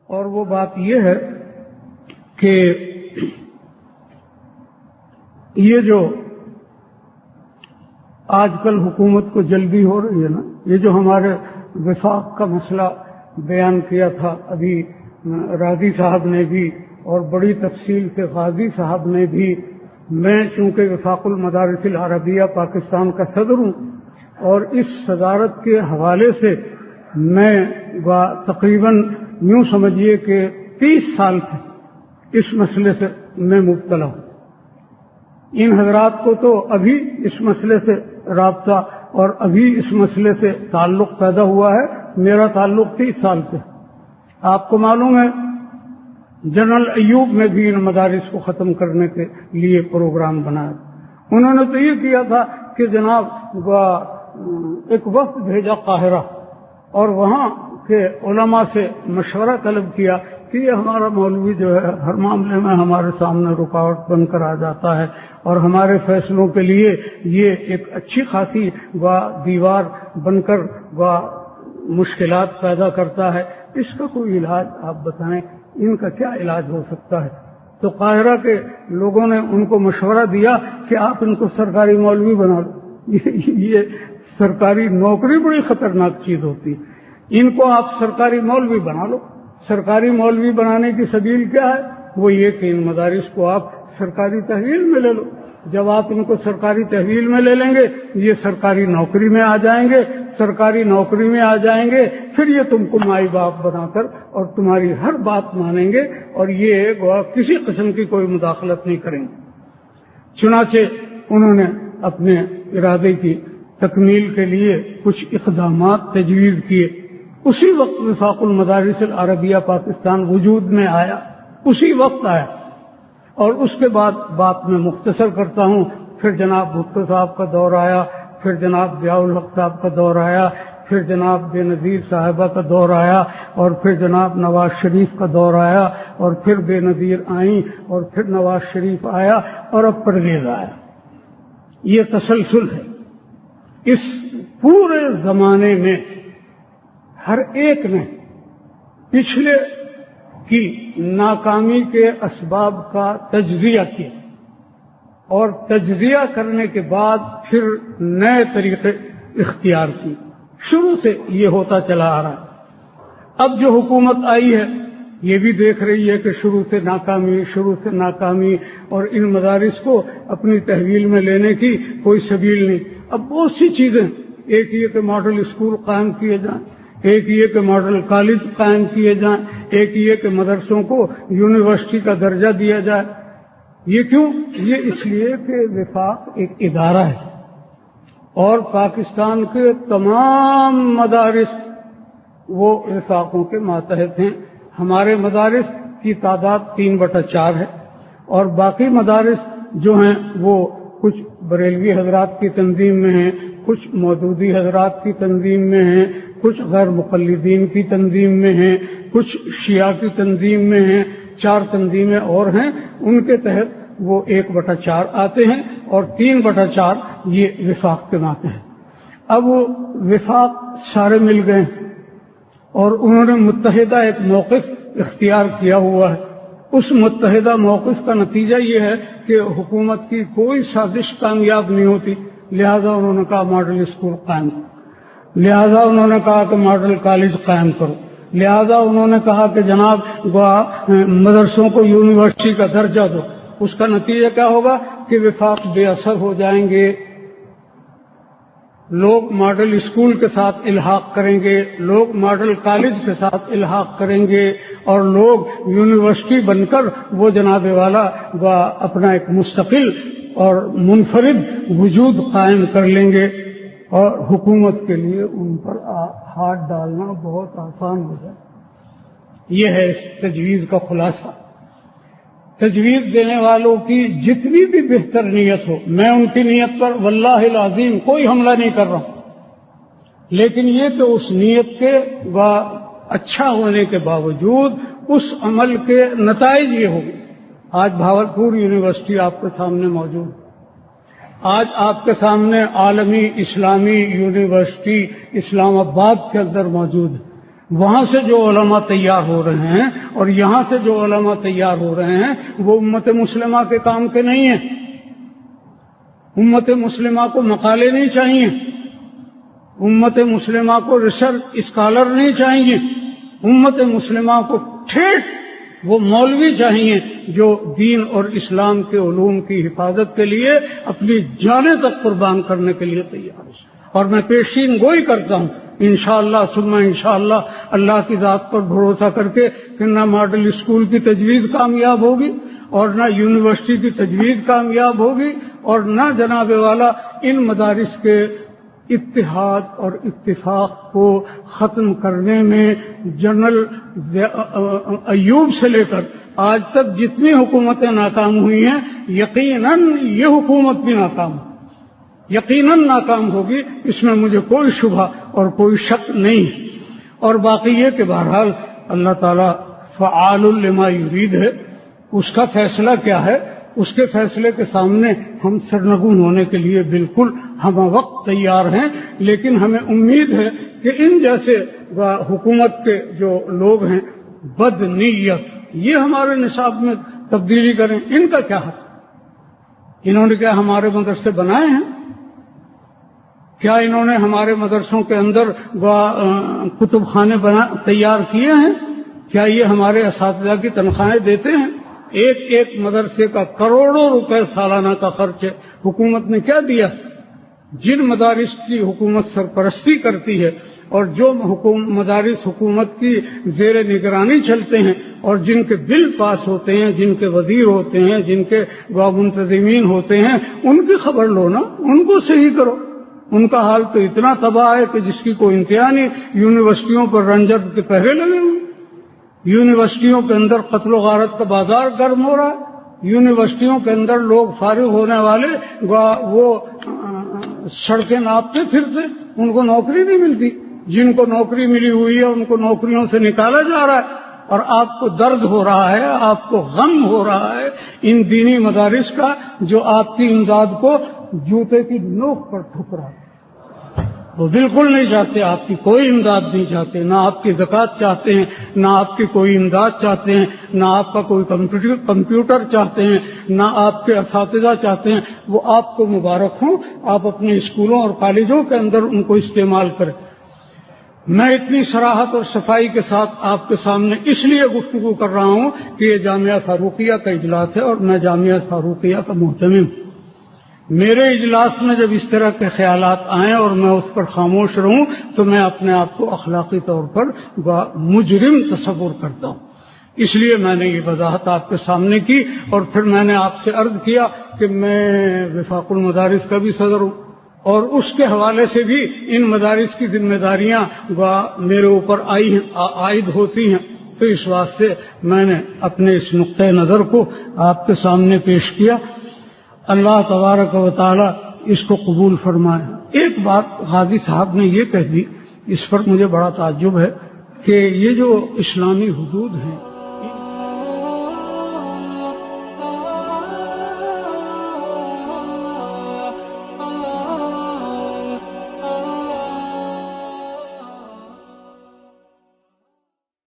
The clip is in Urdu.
اور وہ بات یہ ہے کہ یہ جو آج کل حکومت کو جلدی ہو رہی ہے نا، یہ جو ہمارے وفاق کا مسئلہ بیان کیا تھا ابھی راضی صاحب نے بھی اور بڑی تفصیل سے غازی صاحب نے بھی، میں چونکہ وفاق المدارس العربیہ پاکستان کا صدر ہوں اور اس صدارت کے حوالے سے میں تقریباً یوں سمجھیے کہ 30 سال سے اس مسئلے سے میں مبتلا ہوں۔ ان حضرات کو تو ابھی اس مسئلے سے رابطہ اور ابھی اس مسئلے سے تعلق پیدا ہوا ہے، میرا تعلق 30 سال سے۔ آپ کو معلوم ہے جنرل ایوب میں بھی ان مدارس کو ختم کرنے کے لیے پروگرام بنایا، انہوں نے تو یہ کیا تھا کہ جناب ایک وفد بھیجا قاہرہ اور وہاں کے علماء سے مشورہ طلب کیا کہ یہ ہمارا مولوی جو ہے ہر معاملے میں ہمارے سامنے رکاوٹ بن کر آ جاتا ہے اور ہمارے فیصلوں کے لیے یہ ایک اچھی خاصی دیوار بن کر مشکلات پیدا کرتا ہے، اس کا کوئی علاج آپ بتائیں، ان کا کیا علاج ہو سکتا ہے؟ تو قاہرہ کے لوگوں نے ان کو مشورہ دیا کہ آپ ان کو سرکاری مولوی بنا لو۔ یہ سرکاری نوکری بڑی خطرناک چیز ہوتی ہے، ان کو آپ سرکاری مولوی بنا لو۔ سرکاری مولوی بنانے کی سبیل کیا ہے؟ وہ یہ کہ ان مدارس کو آپ سرکاری تحویل میں لے لو۔ جب آپ ان کو سرکاری تحویل میں لے لیں گے یہ سرکاری نوکری میں آ جائیں گے، سرکاری نوکری میں آ جائیں گے، پھر یہ تم کو مائی باپ بنا کر اور تمہاری ہر بات مانیں گے اور یہ کسی قسم کی کوئی مداخلت نہیں کریں گے۔ چنانچہ انہوں نے اپنے ارادے کی تکمیل کے لیے کچھ اقدامات تجویز کیے۔ اسی وقت وفاق المدارس العربیہ پاکستان وجود میں آیا، اسی وقت آیا، اور اس کے بعد بات میں مختصر کرتا ہوں۔ پھر جناب بھٹو صاحب کا دور آیا، پھر جناب ضیاء الحق صاحب کا دور آیا، پھر جناب بے نظیر صاحبہ کا دور آیا، اور پھر جناب نواز شریف کا دور آیا، اور پھر بے نظیر آئیں، اور پھر نواز شریف آیا، اور اب پرویز آیا۔ یہ تسلسل ہے۔ اس پورے زمانے میں ہر ایک نے پچھلے کی ناکامی کے اسباب کا تجزیہ کیا اور تجزیہ کرنے کے بعد پھر نئے طریقے اختیار کی۔ شروع سے یہ ہوتا چلا آ رہا ہے۔ اب جو حکومت آئی ہے یہ بھی دیکھ رہی ہے کہ شروع سے ناکامی اور ان مدارس کو اپنی تحویل میں لینے کی کوئی سبیل نہیں۔ اب بہت سی چیزیں، ایک یہ کہ ماڈل اسکول قائم کیے جائیں، ایک یہ کہ ماڈل کالج قائم کیے جائیں، ایک یہ کہ مدرسوں کو یونیورسٹی کا درجہ دیا جائے۔ یہ کیوں؟ یہ اس لیے کہ وفاق ایک ادارہ ہے اور پاکستان کے تمام مدارس وہ وفاقوں کے ماتحت ہیں۔ ہمارے مدارس کی تعداد 3/4 ہے اور باقی مدارس جو ہیں وہ کچھ بریلوی حضرات کی تنظیم میں ہیں، کچھ مودودی حضرات کی تنظیم میں ہیں، کچھ غیر مقلدین کی تنظیم میں ہیں، کچھ شیعہ کی تنظیم میں ہیں، 4 تنظیمیں اور ہیں، ان کے تحت وہ 1/4 آتے ہیں اور 3/4 یہ وفاق کے ناطے ہیں۔ اب وہ وفاق سارے مل گئے اور انہوں نے متحدہ ایک موقف اختیار کیا ہوا ہے۔ اس متحدہ موقف کا نتیجہ یہ ہے کہ حکومت کی کوئی سازش کامیاب نہیں ہوتی، لہذا انہوں نے کہا ماڈل اسکول قائم کرو، لہذا انہوں نے کہا کہ ماڈل کالج قائم کرو، لہذا انہوں نے کہا کہ جناب مدرسوں کو یونیورسٹی کا درجہ دو۔ اس کا نتیجہ کیا ہوگا کہ وفاق بے اثر ہو جائیں گے، لوگ ماڈل اسکول کے ساتھ الحاق کریں گے، لوگ ماڈل کالج کے ساتھ الحاق کریں گے اور لوگ یونیورسٹی بن کر وہ جناب والا اپنا ایک مستقل اور منفرد وجود قائم کر لیں گے اور حکومت کے لیے ان پر ہاتھ ڈالنا بہت آسان ہو جائے۔ یہ ہے اس تجویز کا خلاصہ۔ تجویز دینے والوں کی جتنی بھی بہتر نیت ہو، میں ان کی نیت پر واللہ العظیم کوئی حملہ نہیں کر رہا ہوں، لیکن یہ کہ اس نیت کے اچھا ہونے کے باوجود اس عمل کے نتائج یہ ہوں۔ آج بھاولپور یونیورسٹی آپ کے سامنے موجود ہے، آج آپ کے سامنے عالمی اسلامی یونیورسٹی اسلام آباد کے اندر موجود ہے۔ وہاں سے جو علماء تیار ہو رہے ہیں اور یہاں سے جو علماء تیار ہو رہے ہیں وہ امت مسلمہ کے کام کے نہیں ہیں. امت مسلمہ کو مقالے نہیں چاہیے، امت مسلمہ کو ریسرچ اسکالر نہیں چاہیے، امت مسلمہ کو ٹھیک وہ مولوی چاہیے جو دین اور اسلام کے علوم کی حفاظت کے لیے اپنی جانیں تک قربان کرنے کے لیے تیار ہے. اور میں پیشین گوئی کرتا ہوں انشاءاللہ ثم انشاءاللہ اللہ کی ذات پر بھروسہ کر کے کہ نہ ماڈل اسکول کی تجویز کامیاب ہوگی اور نہ یونیورسٹی کی تجویز کامیاب ہوگی اور نہ جناب والا ان مدارس کے اتحاد اور اتفاق کو ختم کرنے میں جنرل ایوب سے لے کر آج تک جتنی حکومتیں ناکام ہوئی ہیں یقیناً یہ حکومت بھی ناکام ہے، یقیناً ناکام ہوگی، اس میں مجھے کوئی شبہ اور کوئی شک نہیں. اور باقی یہ کہ بہرحال اللہ تعالیٰ فعال لما یرید ہے، اس کا فیصلہ کیا ہے، اس کے فیصلے کے سامنے ہم سرنگون ہونے کے لیے بالکل ہم وقت تیار ہیں. لیکن ہمیں امید ہے کہ ان جیسے حکومت کے جو لوگ ہیں بد نیت یہ ہمارے نصاب میں تبدیلی کریں. ان کا کیا ہے؟ انہوں نے کیا ہمارے مدرسے بنائے ہیں؟ کیا انہوں نے ہمارے مدرسوں کے اندر کتب خانے تیار کیے ہیں؟ کیا یہ ہمارے اساتذہ کی تنخواہیں دیتے ہیں؟ ایک ایک مدرسے کا کروڑوں روپے سالانہ کا خرچ ہے. حکومت نے کیا دیا؟ جن مدارس کی حکومت سرپرستی کرتی ہے اور جو مدارس حکومت کی زیر نگرانی چلتے ہیں اور جن کے بل پاس ہوتے ہیں، جن کے وزیر ہوتے ہیں، جن کے منتظمین ہوتے ہیں، ان کی خبر لو نا، ان کو صحیح کرو. ان کا حال تو اتنا تباہ ہے کہ جس کی کوئی انتہا نہیں. یونیورسٹیوں پر رنجر کے پہرے لگے ہوئے، یونیورسٹیوں کے اندر قتل و غارت کا بازار گرم ہو رہا ہے، یونیورسٹیوں کے اندر لوگ فارغ ہونے والے وہ سڑکیں ناپتے پھرتے، ان کو نوکری نہیں ملتی. جن کو نوکری ملی ہوئی ہے ان کو نوکریوں سے نکالا جا رہا ہے. اور آپ کو درد ہو رہا ہے، آپ کو غم ہو رہا ہے ان دینی مدارس کا جو آپ کی امداد کو جوتے کی نوک پر ٹھک رہا ہے. وہ بالکل نہیں چاہتے، آپ کی کوئی امداد نہیں چاہتے، نہ آپ کی زکوٰۃ چاہتے ہیں، نہ آپ کی کوئی امداد چاہتے ہیں، نہ آپ کا کوئی کمپیوٹر چاہتے ہیں، نہ آپ کے اساتذہ چاہتے ہیں. وہ آپ کو مبارک ہوں، آپ اپنے اسکولوں اور کالجوں کے اندر ان کو استعمال کریں. میں اتنی صراحت اور صفائی کے ساتھ آپ کے سامنے اس لیے گفتگو کر رہا ہوں کہ یہ جامعہ فاروقیہ کا اجلاس ہے اور میں جامعہ فاروقیہ کا محتمم ہوں. میرے اجلاس میں جب اس طرح کے خیالات آئیں اور میں اس پر خاموش رہوں تو میں اپنے آپ کو اخلاقی طور پر مجرم تصور کرتا ہوں. اس لیے میں نے یہ وضاحت آپ کے سامنے کی. اور پھر میں نے آپ سے عرض کیا کہ میں وفاق المدارس کا بھی صدر ہوں اور اس کے حوالے سے بھی ان مدارس کی ذمہ داریاں میرے اوپر عائد ہوتی ہیں. تو اس واسطے میں نے اپنے اس نقطۂ نظر کو آپ کے سامنے پیش کیا. اللہ تبارک و تعالی اس کو قبول فرمائے. ایک بات غازی صاحب نے یہ کہہ دی، اس پر مجھے بڑا تعجب ہے کہ یہ جو اسلامی حدود ہیں